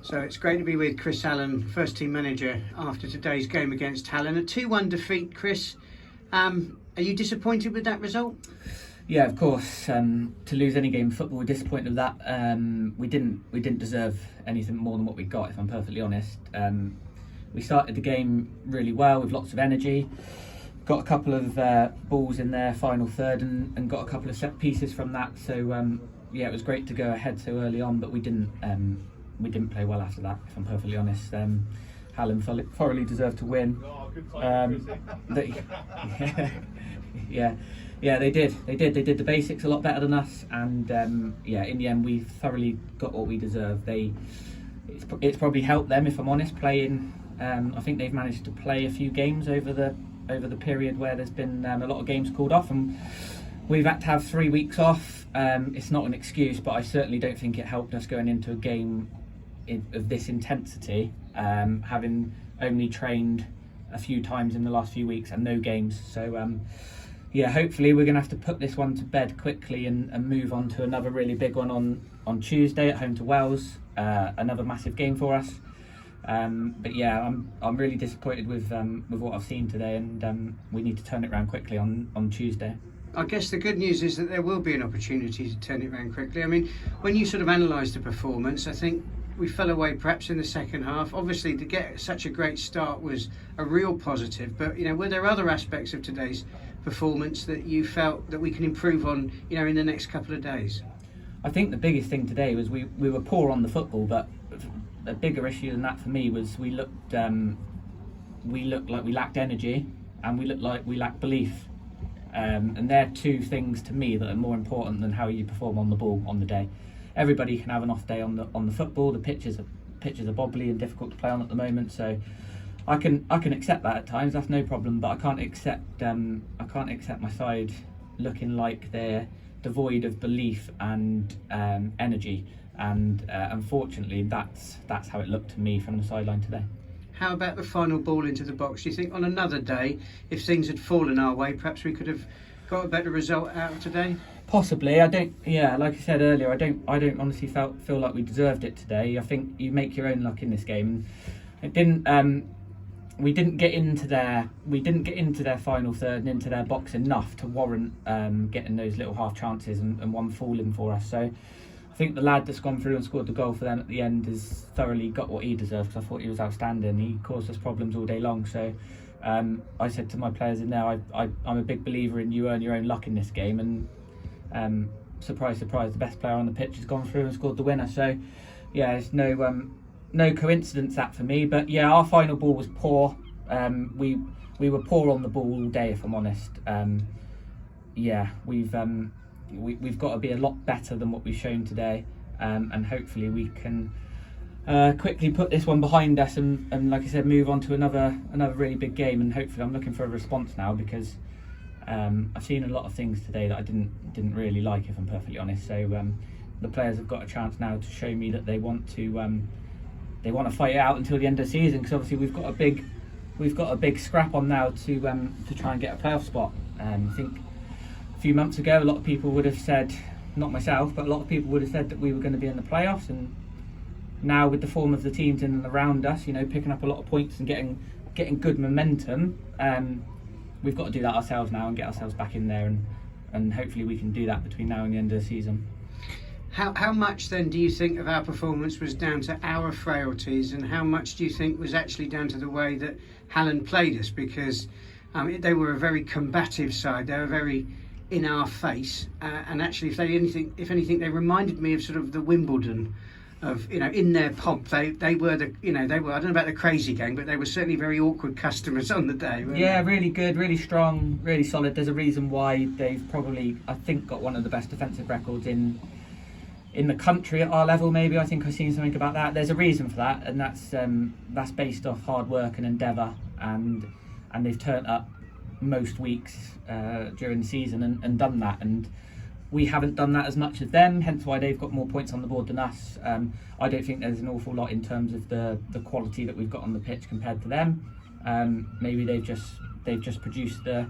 So it's great to be with Chris Hallen, first team manager, after today's game against Hallen. A 2-1 defeat, Chris. Are you disappointed with that result? Yeah, of course. To lose any game of football, we're disappointed with that. We didn't deserve anything more than what we got, if I'm perfectly honest. We started the game really well with lots of energy. Got a couple of balls in their final third and got a couple of set pieces from that. So yeah, it was great to go ahead so early on, but we didn't play well after that, if I'm perfectly honest. Hallen thoroughly deserved to win. Yeah, they did. They did the basics a lot better than us, and yeah, in the end, we thoroughly got what we deserved. It's probably helped them, if I'm honest, playing. I think they've managed to play a few games over the period where there's been a lot of games called off, and we've had to have 3 weeks off. It's not an excuse, but I certainly don't think it helped us going into a game of this intensity, having only trained a few times in the last few weeks and no games. So yeah, hopefully we're going to have to put this one to bed quickly and move on to another really big one on Tuesday at home to Wales. Another massive game for us. But yeah, I'm really disappointed with what I've seen today, and we need to turn it around quickly on Tuesday. I guess the good news is that there will be an opportunity to turn it around quickly. I mean, when you sort of analyse the performance, I think we fell away perhaps in the second half. Obviously, to get such a great start was a real positive, but were there other aspects of today's performance that you felt that we can improve on in the next couple of days? I think the biggest thing today was we were poor on the football, but a bigger issue than that for me was we looked like we lacked energy, and we looked like we lacked belief, and they're two things to me that are more important than how you perform on the ball on the day. Everybody can have an off day on the football. The pitches are bobbly and difficult to play on at the moment, so I can accept that at times. That's no problem. But I can't accept my side looking like they're devoid of belief and energy. And unfortunately, that's how it looked to me from the sideline today. How about the final ball into the box? Do you think on another day, if things had fallen our way, perhaps we could have got a better result out of today? Possibly. I don't. Yeah, like I said earlier, I don't honestly feel like we deserved it today. I think you make your own luck in this game. It didn't. We didn't get into their final third and into their box enough to warrant getting those little half chances and one falling for us. So I think the lad that's gone through and scored the goal for them at the end has thoroughly got what he deserved, because I thought he was outstanding. He caused us problems all day long. So I said to my players in there, I'm a big believer in you earn your own luck in this game, and surprise, surprise, the best player on the pitch has gone through and scored the winner. So yeah, it's no coincidence that for me. But yeah, our final ball was poor. We were poor on the ball all day, if I'm honest. Yeah, we've got to be a lot better than what we've shown today, and hopefully we can quickly put this one behind us and like I said, move on to another really big game. And hopefully I'm looking for a response now, because I've seen a lot of things today that I didn't really like, if I'm perfectly honest. So the players have got a chance now to show me that they want to fight it out until the end of the season, because obviously we've got a big scrap on now to try and get a playoff spot. I think a few months ago, a lot of people would have said, not myself, but a lot of people would have said that we were going to be in the playoffs. And now with the form of the teams in and around us, picking up a lot of points and getting good momentum, we've got to do that ourselves now and get ourselves back in there, and hopefully we can do that between now and the end of the season. How much then do you think of our performance was down to our frailties, and how much do you think was actually down to the way that Hallen played us? Because they were a very combative side. They were very in our face, and actually, if anything, they reminded me of sort of the Wimbledon of in their pomp. They were I don't know about the crazy gang, but they were certainly very awkward customers on the day. Yeah, really good, really strong, really solid. There's a reason why they've probably, I think, got one of the best defensive records in the country at our level. Maybe I think I've seen something about that. There's a reason for that, and that's based off hard work and endeavour, and they've turned up most weeks during the season and done that, and we haven't done that as much as them, hence why they've got more points on the board than us. I don't think there's an awful lot in terms of the quality that we've got on the pitch compared to them. Maybe they've just produced the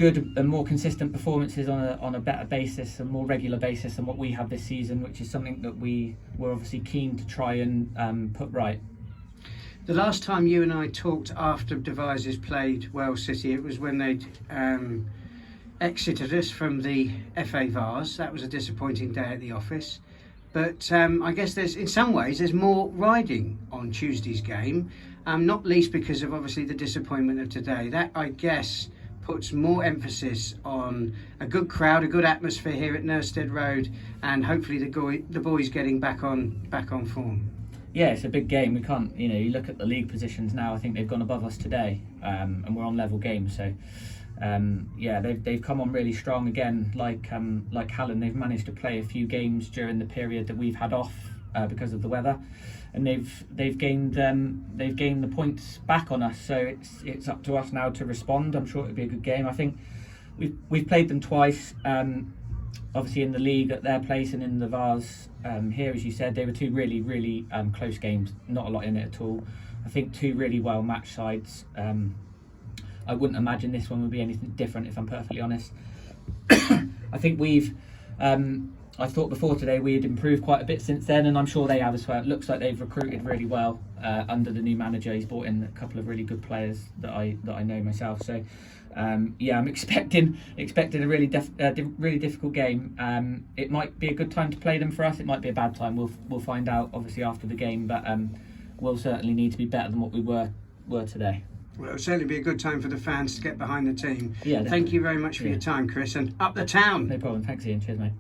good and more consistent performances on a better basis, a more regular basis than what we have this season, which is something that we were obviously keen to try and put right. The last time you and I talked after Devizes played Wells City, it was when they'd exited us from the FA Vars. That was a disappointing day at the office. But I guess in some ways there's more riding on Tuesday's game, not least because of obviously the disappointment of today. That, I guess, puts more emphasis on a good crowd, a good atmosphere here at Nurstead Road, and hopefully the boys getting back on form. Yeah, it's a big game. We can't, you look at the league positions now. I think they've gone above us today, and we're on level games. So, they've come on really strong again. Like Hallen, they've managed to play a few games during the period that we've had off because of the weather, and they've gained the points back on us. So it's up to us now to respond. I'm sure it'll be a good game. I think we've played them twice. Obviously in the league at their place and in the Vars here, as you said, they were two really, really close games. Not a lot in it at all. I think two really well matched sides. I wouldn't imagine this one would be anything different, if I'm perfectly honest. I think I thought before today we had improved quite a bit since then, and I'm sure they have as well. It looks like they've recruited really well under the new manager. He's brought in a couple of really good players that I know myself. So I'm expecting a really difficult game. It might be a good time to play them for us. It might be a bad time. We'll find out obviously after the game, but we'll certainly need to be better than what we were today. Well, it'll certainly be a good time for the fans to get behind the team. Yeah, Thank you very much for your time, Chris, and up the town. No problem. Thanks, Ian. Cheers, mate.